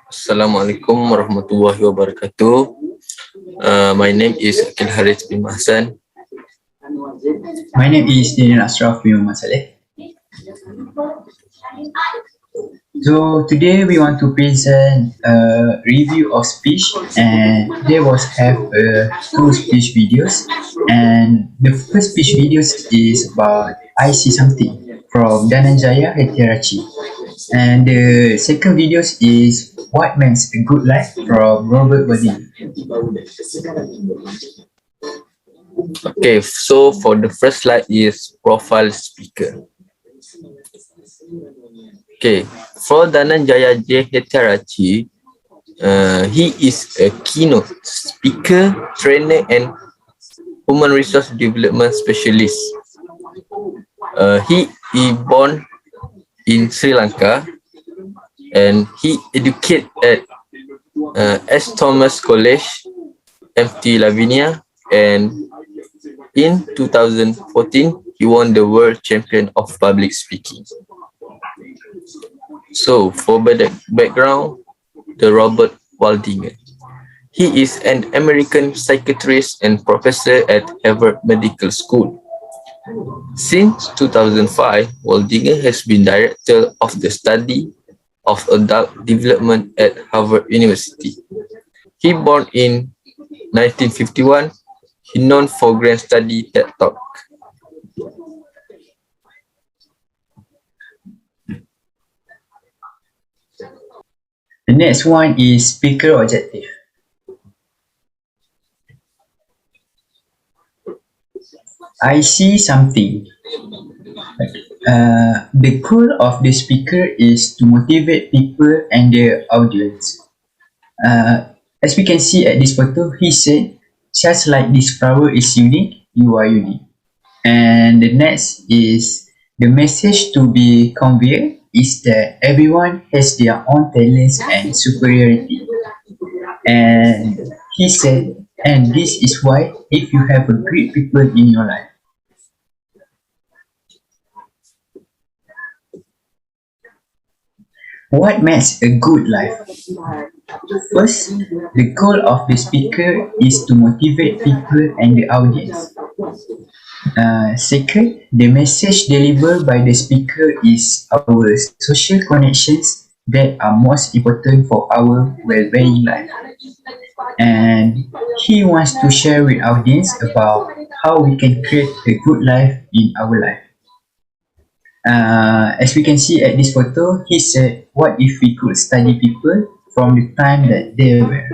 Assalamualaikum warahmatullahi wabarakatuh. My name is Akil Harith bin Mahsan. My name is Daniel Ashraf bin Masaleh. So today we want to present a review of speech, and there was have two speech videos, and the first speech videos is about I see something from Dananjaya and and the second videos is what makes a good life from Robert Waldinget. Okay, so for the first slide is profile speaker. Okay, for Dananjaya J. Hetarachi, he is a keynote speaker, trainer, and human resource development specialist. He is born in Sri Lanka, and he educated at S. Thomas College, MT Lavinia, and in 2014, he won the World Champion of Public Speaking. So, for background, the Robert Waldinget. He is an American psychiatrist and professor at Harvard Medical School. Since 2005, Waldinget has been director of the study of adult development at Harvard University. He born in 1951. He known for grand study TED Talk. The next one is speaker objective. I see something. The goal of the speaker is to motivate people and their audience. As we can see at this photo, he said, just like this flower is unique, you are unique. And the next is the message to be conveyed is that everyone has their own talents and superiority. And he said, and this is why if you have a great people in your life. What makes a good life? First, the goal of the speaker is to motivate people and the audience. Second, the message delivered by the speaker is our social connections that are most important for our well-being life. And he wants to share with audience about how we can create a good life in our life. As we can see at this photo, he said, what if we could study people from the time that they were?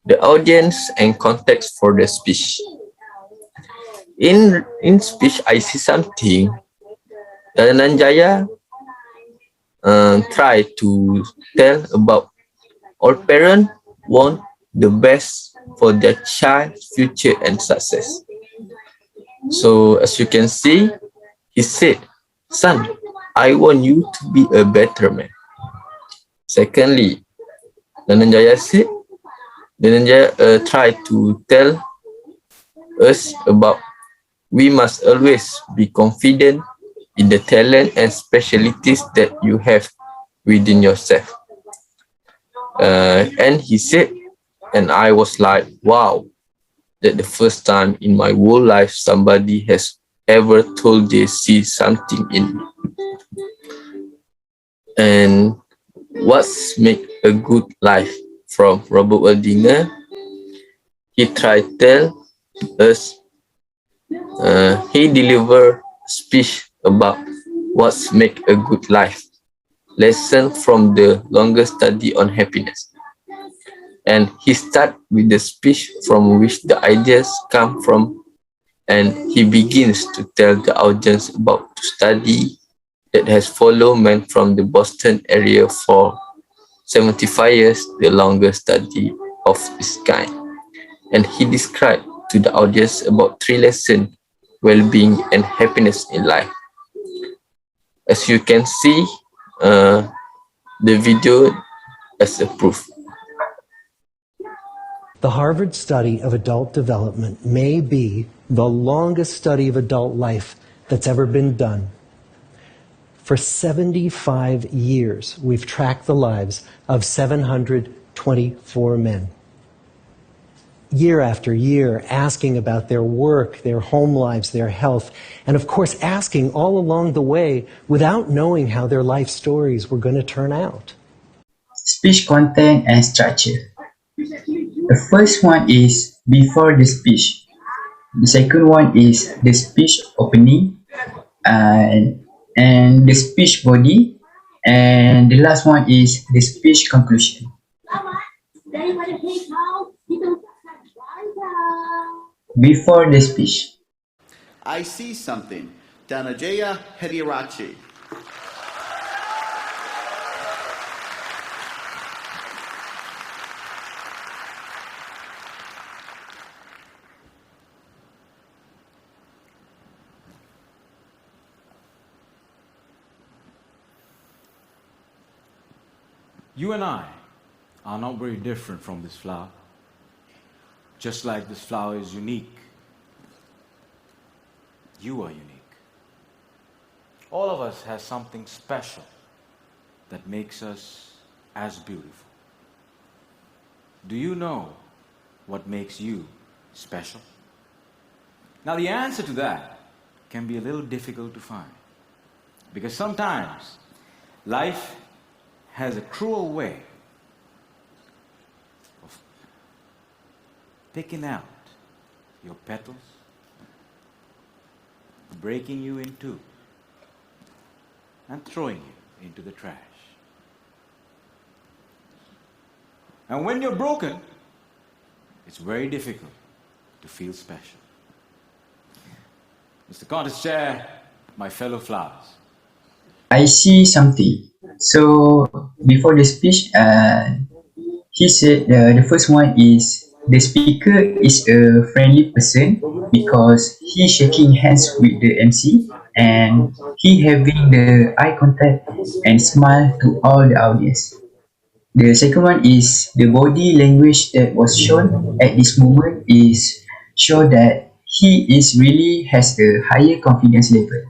The audience and context for the speech. In speech, I see something. Dananjaya try to tell about all parents want the best for their child's future and success. So as you can see, he said, son, I want you to be a better man. Secondly, Dananjaya tried to tell us about we must always be confident in the talent and specialties that you have within yourself. And he said, and I was like, wow, that the first time in my whole life somebody has ever told they see something in me. And what's make a good life from Robert Waldinget? He tried to tell us, he delivered speech about what's make a good life. Lesson from the longer study on happiness. And he starts with the speech from which the ideas come from, and he begins to tell the audience about the study that has followed men from the Boston area for 75 years, the longest study of its kind. And he described to the audience about 3 lessons, well-being and happiness in life. As you can see, the video as a proof. The Harvard study of adult development may be the longest study of adult life that's ever been done. For 75 years, we've tracked the lives of 724 men. Year after year, asking about their work, their home lives, their health, and of course asking all along the way without knowing how their life stories were going to turn out. Speech content and structure. The first one is before the speech. The second one is the speech opening and the speech body. And the last one is the speech conclusion. Before the speech. I see something. Dananjaya and You and I are not very different from this flower. Just like this flower is unique, you are unique. All of us has something special that makes us as beautiful. Do you know what makes you special? Now the answer to that can be a little difficult to find, because sometimes life has a cruel way of picking out your petals, breaking you in two, and throwing you into the trash. And when you're broken, it's very difficult to feel special. Mr. Contest Chair, my fellow flowers. I see something. So before the speech, he said the first one is the speaker is a friendly person because he shaking hands with the MC and he having the eye contact and smile to all the audience. The second one is the body language that was shown at this moment is show that he is really has a higher confidence level.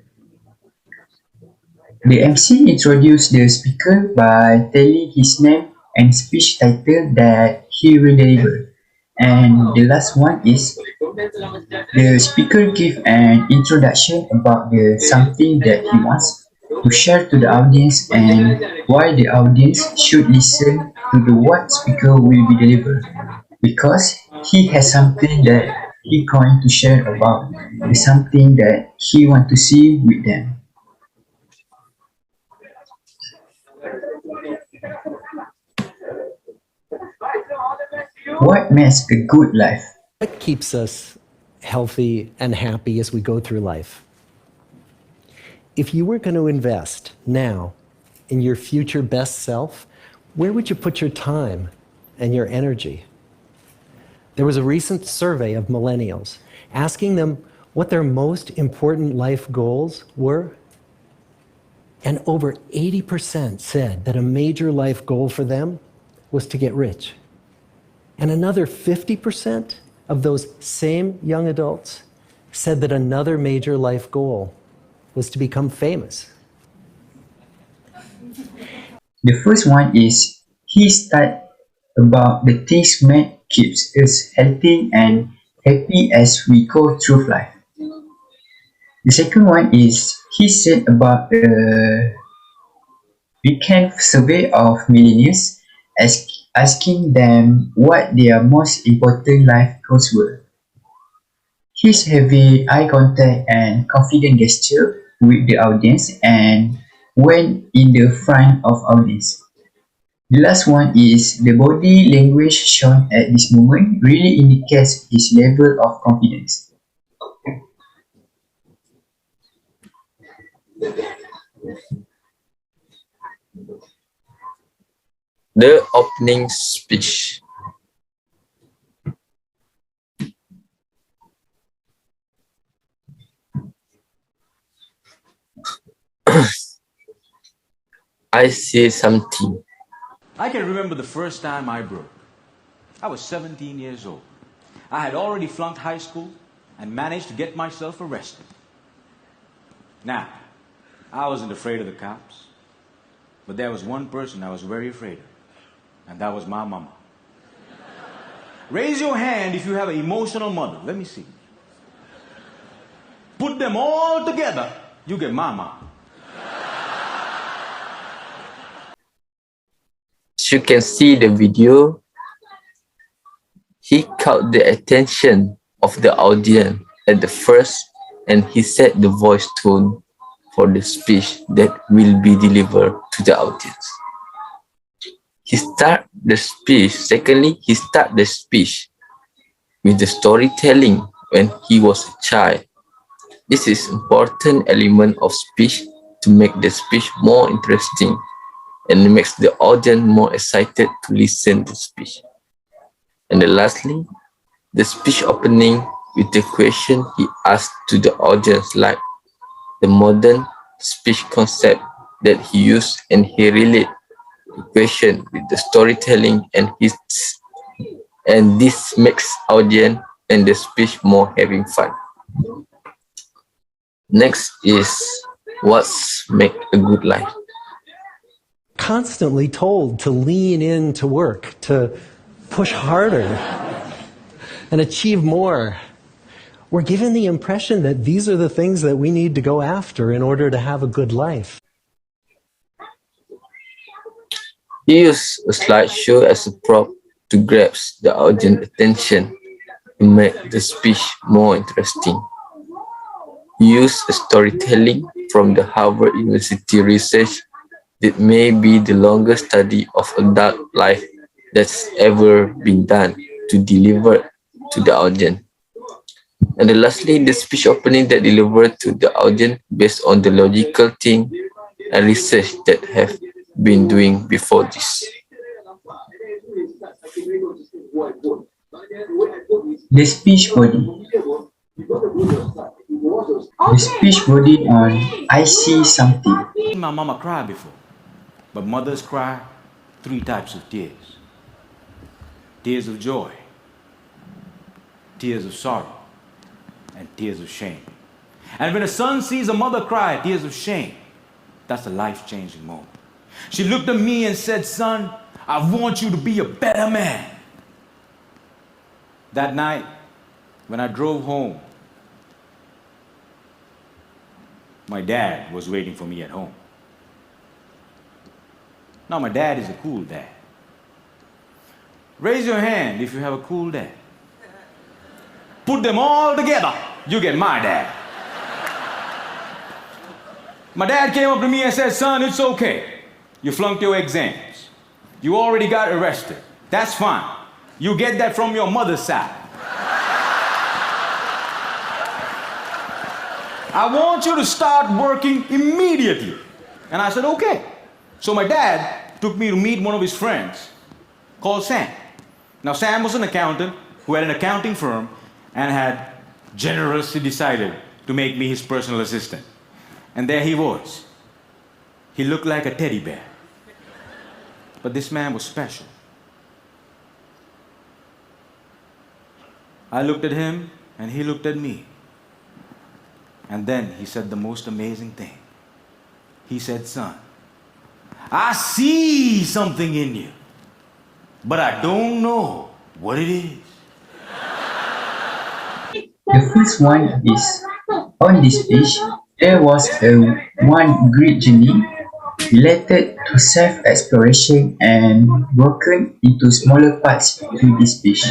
The MC introduced the speaker by telling his name and speech title that he will deliver. And the last one is the speaker give an introduction about the something that he wants to share to the audience and why the audience should listen to the what speaker will be delivered because he has something that he going to share about the something that he want to see with them. What makes a good life? What keeps us healthy and happy as we go through life? If you were going to invest now in your future best self, where would you put your time and your energy? There was a recent survey of millennials asking them what their most important life goals were. And over 80% said that a major life goal for them was to get rich. And another 50% of those same young adults said that another major life goal was to become famous. The first one is he start about the things that keeps us healthy and happy as we go through life. The second one is he said about the weekend survey of millionaires asking them what their most important life goals were. His heavy eye contact and confident gesture with the audience and went in the front of audience. The last one is the body language shown at this moment really indicates his level of confidence. The opening speech. I see something. I can remember the first time I broke. I was 17 years old. I had already flunked high school and managed to get myself arrested. Now, I wasn't afraid of the cops, but there was one person I was very afraid of, and that was my mama. Raise your hand if you have an emotional mother. Let me see. Put them all together, you get my mom. As you can see the video, he caught the attention of the audience at the first, and he set the voice tone for the speech that will be delivered to the audience. He start the speech with the storytelling when he was a child. This is important element of speech to make the speech more interesting and makes the audience more excited to listen to the speech. And then lastly, the speech opening with the question he asked to the audience, like the modern speech concept that he used, and he relate the question with the storytelling, and this makes audience and the speech more having fun. Next is what's make a good life. Constantly told to lean into work, to push harder and achieve more. We're given the impression that these are the things that we need to go after in order to have a good life. He used a slideshow as a prop to grasp the audience attention to make the speech more interesting. He used a storytelling from the Harvard University research that may be the longest study of adult life that's ever been done to deliver to the audience. And then lastly, the speech opening that delivered to the audience based on the logical thing and research that have been doing before this. The speech body. The speech body on I see something. My mama cried before, but mothers cry 3 types of tears. Tears of joy, tears of sorrow, and tears of shame. And when a son sees a mother cry tears of shame, that's a life-changing moment. She looked at me and said, "Son, I want you to be a better man." That night, when I drove home, my dad was waiting for me at home. Now, my dad is a cool dad. Raise your hand if you have a cool dad. Put them all together, you get my dad. My dad came up to me and said, "Son, it's okay. You flunked your exams. You already got arrested. That's fine. You get that from your mother's side. I want you to start working immediately." And I said, "Okay." So my dad took me to meet one of his friends called Sam. Now, Sam was an accountant who had an accounting firm and had generously decided to make me his personal assistant. And there he was. He looked like a teddy bear. But this man was special. I looked at him and he looked at me. And then he said the most amazing thing. He said, "Son, I see something in you, but I don't know what it is." The first one is on this page, there was one great journey related to self-exploration and broken into smaller parts through this page.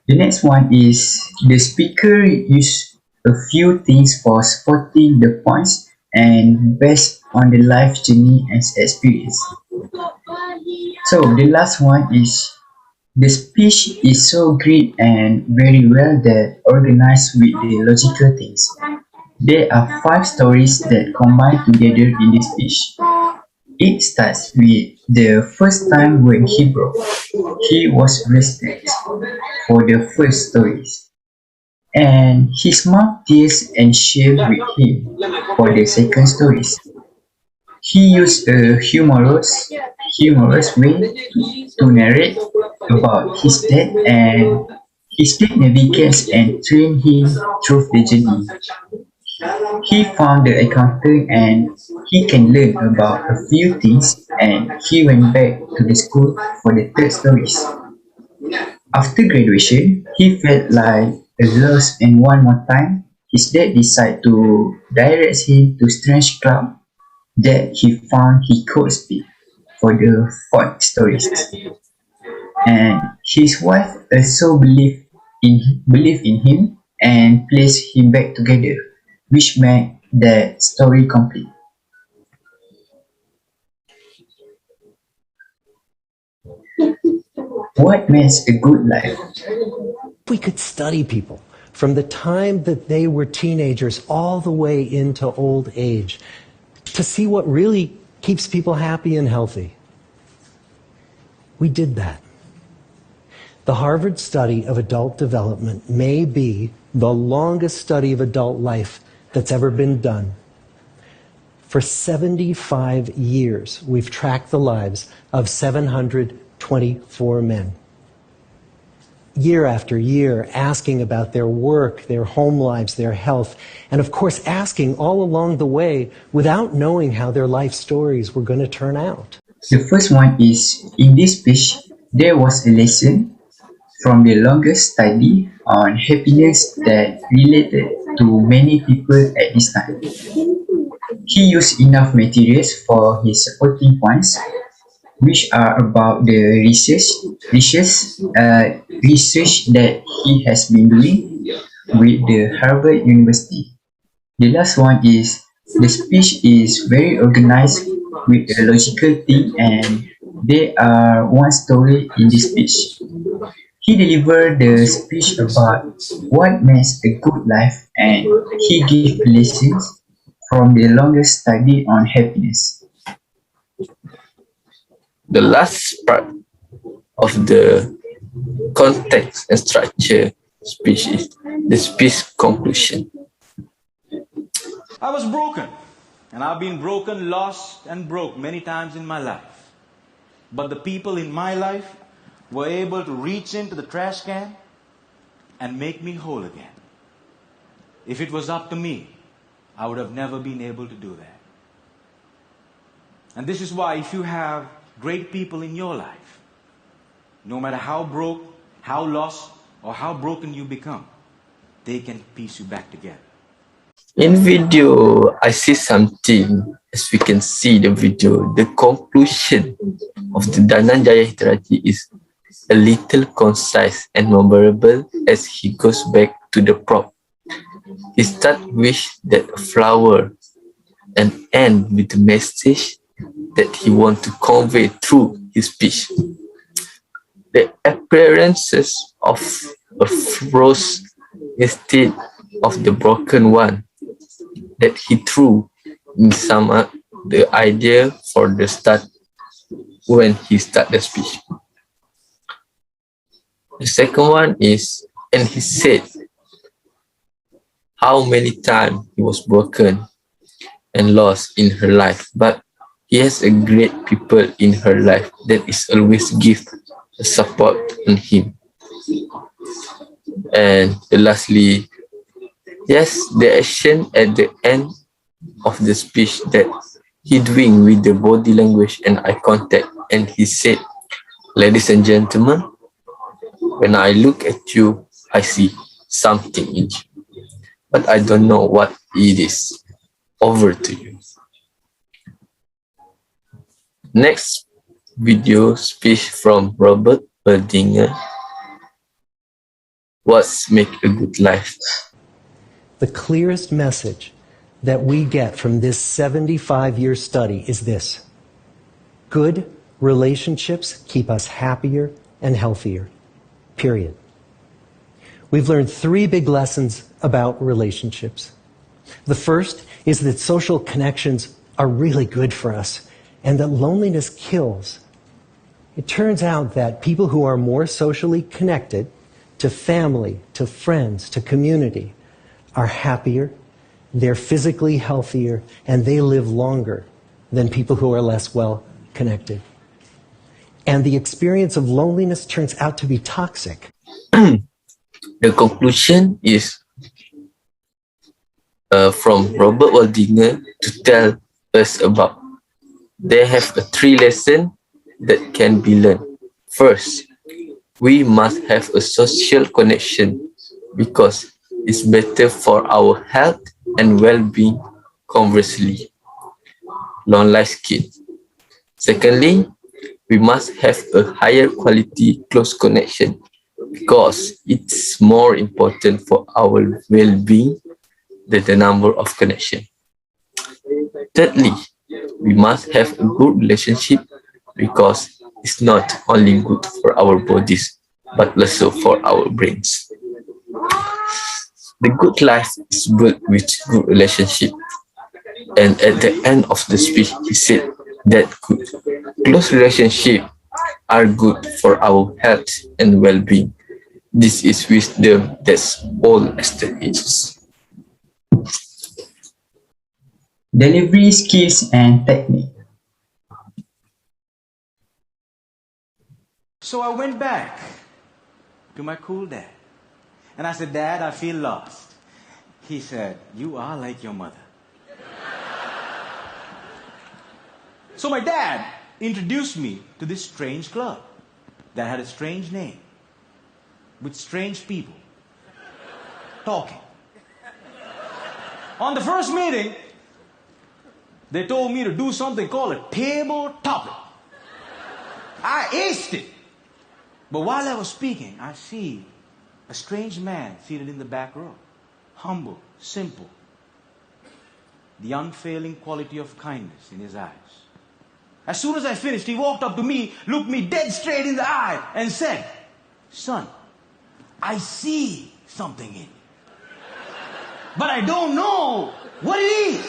The next one is the speaker used a few things for spotting the points and based on the life journey and experience. So the last one is the speech is so great and very well that organized with the logical things. There are 5 stories that combine together in this speech. It starts with the first time when he broke. He was arrested for the first stories. And his mom tears and share with him for the second stories. He used a humorous way to narrate about his dad, and his dad navigates and trains him through the journey. He found the accountant and he can learn about a few things and he went back to the school for the third stories. After graduation, he felt like a loss and one more time, his dad decided to direct him to strange club that he found he could speak for the fourth stories. And his wife also believed in him and placed him back together, which made the story complete. What makes a good life? We could study people from the time that they were teenagers all the way into old age to see what really keeps people happy and healthy. We did that. The Harvard study of adult development may be the longest study of adult life that's ever been done. For 75 years, we've tracked the lives of 724 men. Year after year, asking about their work, their home lives, their health, and of course asking all along the way without knowing how their life stories were going to turn out. The first one is in this speech, there was a lesson from the longest study on happiness that related to many people at this time. He used enough materials for his supporting points, which are about the research that he has been doing with the Harvard University. The last one is the speech is very organized with a logical theme and there are one story in this speech. He delivered the speech about what makes a good life and he gave lessons from the longest study on happiness. The last part of the context and structure speech is the speech conclusion. I was broken, and I've been broken, lost, and broke many times in my life. But the people in my life were able to reach into the trash can and make me whole again. If it was up to me, I would have never been able to do that. And this is why if you have great people in your life, no matter how broke, how lost, or how broken you become, they can piece you back together. In video, I see something. As we can see the video, the conclusion of the Dananjaya is a little concise and memorable as he goes back to the prop. He starts with that flower and ends with the message that he wants to convey through his speech. The appearances of a rose instead of the broken one that he threw in sum up the idea for the start when he started the speech. The second one is, and he said how many times he was broken and lost in her life, but he has a great people in her life that is always give support on him. And lastly, yes, the action at the end of the speech that he doing with the body language and eye contact, and he said, "Ladies and gentlemen, when I look at you, I see something in you, but I don't know what it is. Over to you." Next video speech from Robert Waldinget. What's make a good life? The clearest message that we get from this 75-year study is this: good relationships keep us happier and healthier, period. We've learned 3 big lessons about relationships. The first is that social connections are really good for us and that loneliness kills. It turns out that people who are more socially connected to family, to friends, to community are happier, they're physically healthier, and they live longer than people who are less well connected. And the experience of loneliness turns out to be toxic. The conclusion is from Robert Waldinget to tell us about. They have a 3 lesson that can be learned. First, we must have a social connection because it's better for our health and well-being. Conversely, long life skill. Secondly, we must have a higher quality close connection because it's more important for our well-being than the number of connection. Thirdly, we must have a good relationship because it's not only good for our bodies but also for our brains. The good life is built with good relationship. And at the end of the speech, he said that good, close relationships are good for our health and well-being. This is wisdom that's all as the ages. Delivery skills and technique. So I went back to my cool dad. And I said, Dad, I feel lost. He said, you are like your mother. So my dad introduced me to this strange club that had a strange name with strange people talking. On the first meeting, they told me to do something called a table topic. I aced it. But while I was speaking, I see a strange man seated in the back row. Humble, simple. The unfailing quality of kindness in his eyes. As soon as I finished, he walked up to me, looked me dead straight in the eye, and said, Son, I see something in you. But I don't know what it is.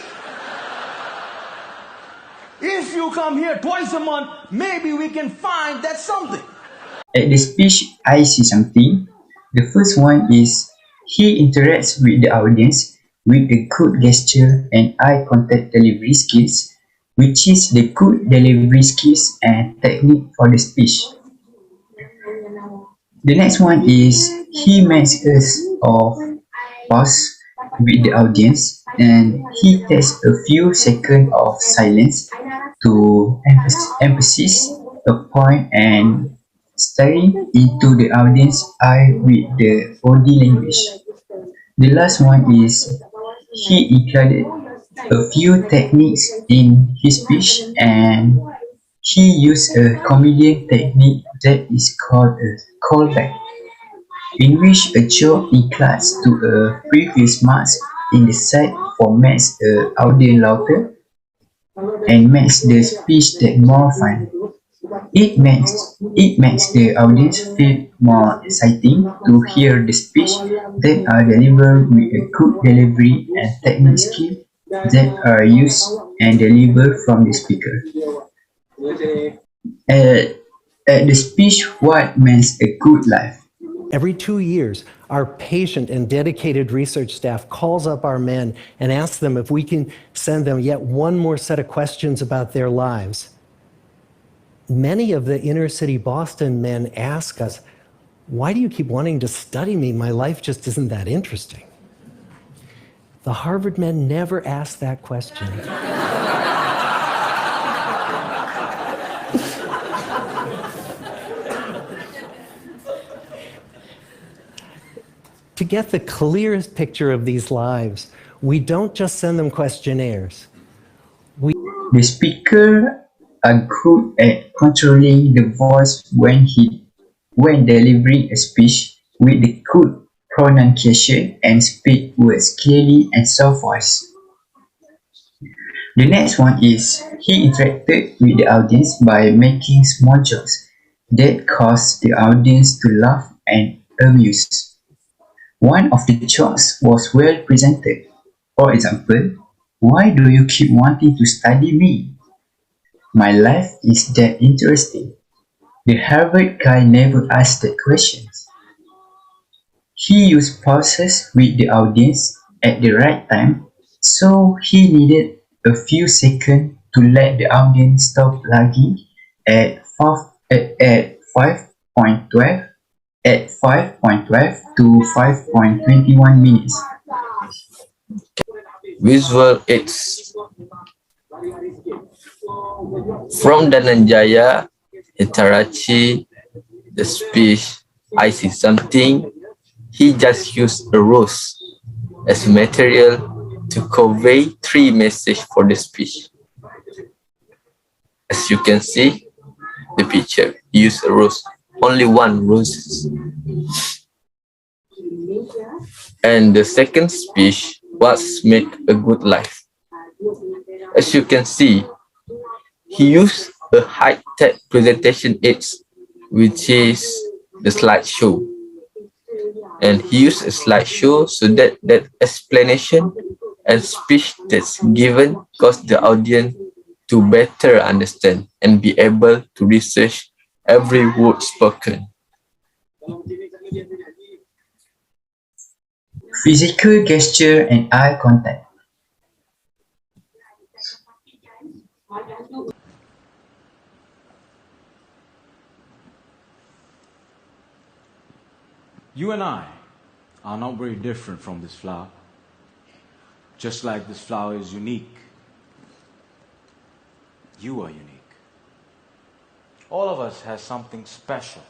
If you come here twice a month, maybe we can find that something. At the speech, I see something. The first one is he interacts with the audience with a good gesture and eye contact delivery skills, which is the good delivery skills and technique for the speech. The next one is he makes us of pause with the audience and he takes a few seconds of silence to emphasize a point and staring into the audience eye with the body language. The last one is he included a few techniques in his speech and he used a comedian technique that is called a callback, in which a joke in class to a previous marks in the side formats the audience louder and makes the speech that more fun. It makes the audience feel more exciting to hear the speech that are delivered with a good delivery and technique skill that are used and delivered from the speaker. At, at the speech, what makes a good life? Every 2 years, our patient and dedicated research staff calls up our men and asks them if we can send them yet one more set of questions about their lives. Many of the inner city Boston men ask us, why do you keep wanting to study me? My life just isn't that interesting. The Harvard men never ask that question. To get the clearest picture of these lives, we don't just send them questionnaires. The speaker are good at controlling the voice when delivering a speech with the good pronunciation and speak words clearly and soft voice. The next one is he interacted with the audience by making small jokes that caused the audience to laugh and amuse. One of the jokes was well presented. For example, why do you keep wanting to study me? My life is that interesting. The Harvard guy never asked that question. He used pauses with the audience at the right time, so he needed a few seconds to let the audience stop lagging at 5.12 at 5.12 to 5.21 minutes. visual aids. From Dananjaya Hitarachi, the speech I see something, he just used a rose as material to convey three messages for the speech. As you can see, the picture use a rose, only one rose. And the second speech was make a good life. As you can see, he used a high-tech presentation aids, which is the slideshow. And he used a slideshow so that explanation and speech that's given cause the audience to better understand and be able to research every word spoken. Physical gesture and eye contact. You and I are not very different from this flower. Just like this flower is unique, you are unique. All of us has something special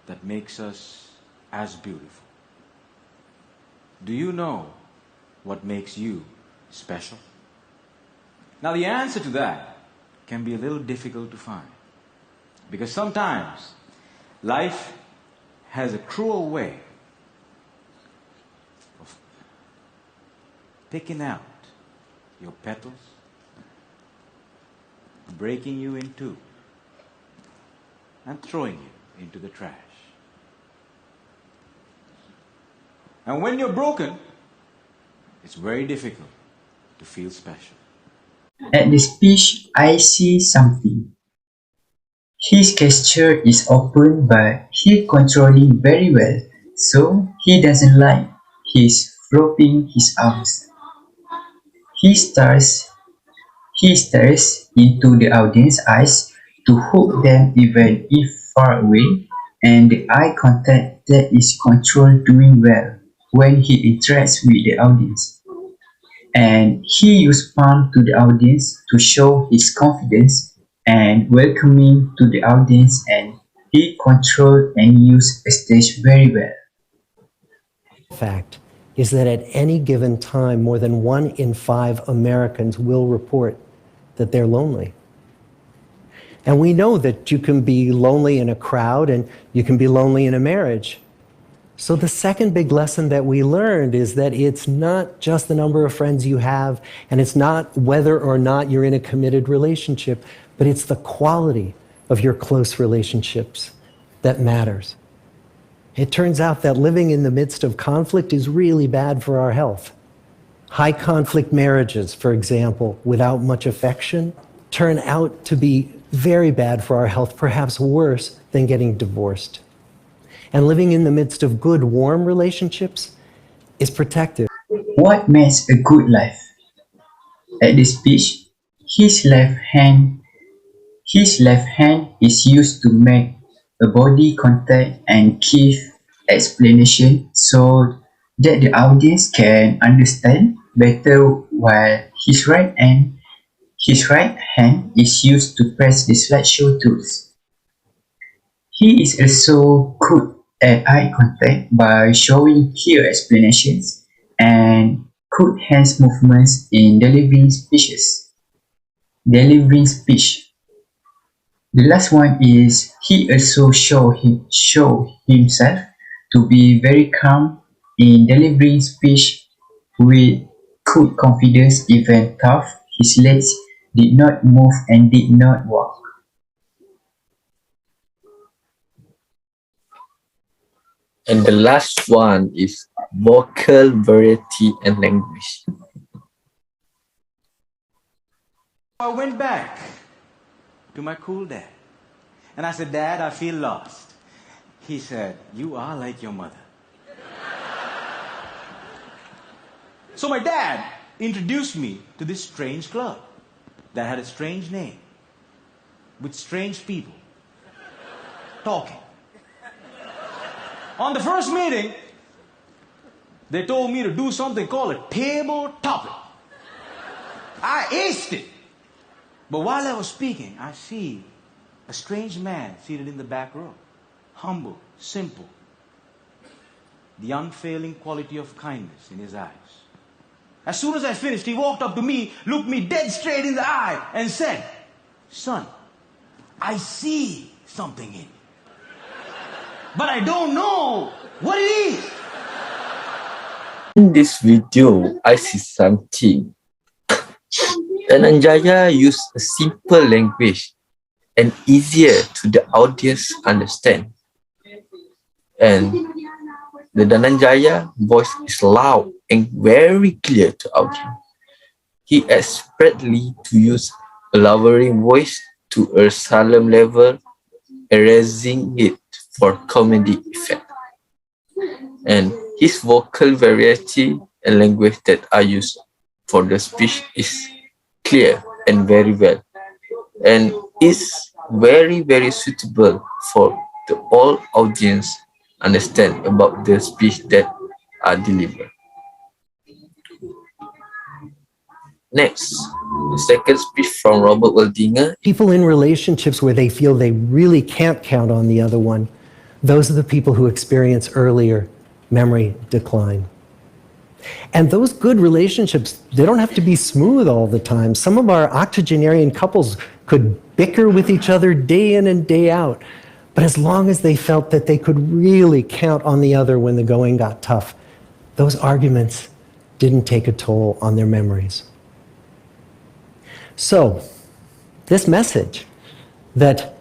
that makes us as beautiful. Do you know what makes you special? Now the answer to that can be a little difficult to find, because sometimes life has a cruel way of picking out your petals, breaking you in two, and throwing you into the trash. And when you're broken, it's very difficult to feel special. At the speech, I see something. His gesture is open, but he controlling very well, so he doesn't like his flopping his arms. He stares into the audience's eyes to hook them even if far away, and the eye contact that is controlled doing well when he interacts with the audience. And he used palm to the audience to show his confidence and welcoming to the audience, and he controlled and used a stage very well. Fact is that at any given time, more than 1 in 5 Americans will report that they're lonely. And we know that you can be lonely in a crowd and you can be lonely in a marriage. So the second big lesson that we learned is that it's not just the number of friends you have, and it's not whether or not you're in a committed relationship, but it's the quality of your close relationships that matters. It turns out that living in the midst of conflict is really bad for our health. High conflict marriages, for example, without much affection, turn out to be very bad for our health, perhaps worse than getting divorced. And living in the midst of good, warm relationships is protective. What makes a good life? At the speech, his left hand is used to make a body contact and give explanation so that the audience can understand better, while his right hand is used to press the slideshow tools. He is also good at eye contact by showing clear explanations and good hands movements in delivering speech. The last one is he also show himself to be very calm in delivering speech with good confidence, even though his legs did not move and did not walk. And the last one is vocal variety and language. I went back to my cool dad. And I said, Dad, I feel lost. He said, you are like your mother. So my dad introduced me to this strange club that had a strange name, with strange people talking. On the first meeting, they told me to do something called a table topic. I aced it. But while I was speaking, I see a strange man seated in the back row. Humble, simple. The unfailing quality of kindness in his eyes. As soon as I finished, he walked up to me, looked me dead straight in the eye, and said, "Son, I see something in you. But I don't know what it is." In this video, I see something. Dananjaya used a simple language and easier to the audience understand. And the Dananjaya voice is loud and very clear to audience. He expressly to use a lowering voice to a solemn level, erasing it for comedic effect. And his vocal variety and language that are used for the speech is clear and very well, and is very suitable for the all audience understand about the speech that are delivered. Next, the second speech from Robert Waldinget. People in relationships where they feel they really can't count on the other one, those are the people who experience earlier memory decline. And those good relationships, they don't have to be smooth all the time. Some of our octogenarian couples could bicker with each other day in and day out. But as long as they felt that they could really count on the other when the going got tough, those arguments didn't take a toll on their memories. So, this message that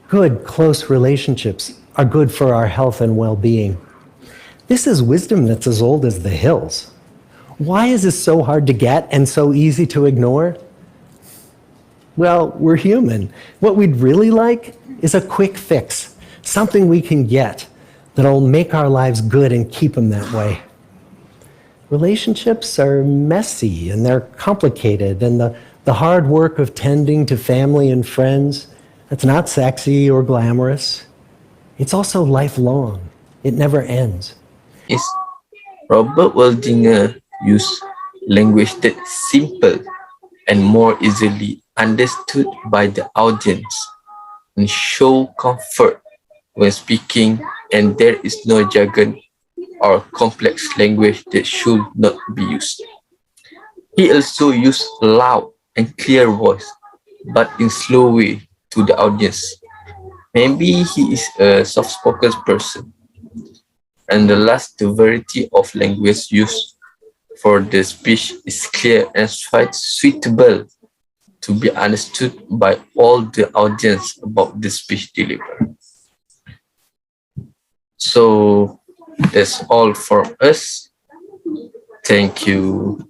good, close relationships are good for our health and well-being, this is wisdom that's as old as the hills. Why is this so hard to get and so easy to ignore? Well, we're human. What we'd really like is a quick fix, something we can get that'll make our lives good and keep them that way. Relationships are messy and they're complicated, and the hard work of tending to family and friends, that's not sexy or glamorous. It's also lifelong. It never ends. Is Robert Waldinget use language that's simple and more easily understood by the audience and show comfort when speaking, and there is no jargon or complex language that should not be used. He also used loud and clear voice, but in slow way to the audience. Maybe he is a soft-spoken person. And the last, the variety of language used for the speech is clear and suitable to be understood by all the audience about the speech delivered. So that's all for us. Thank you.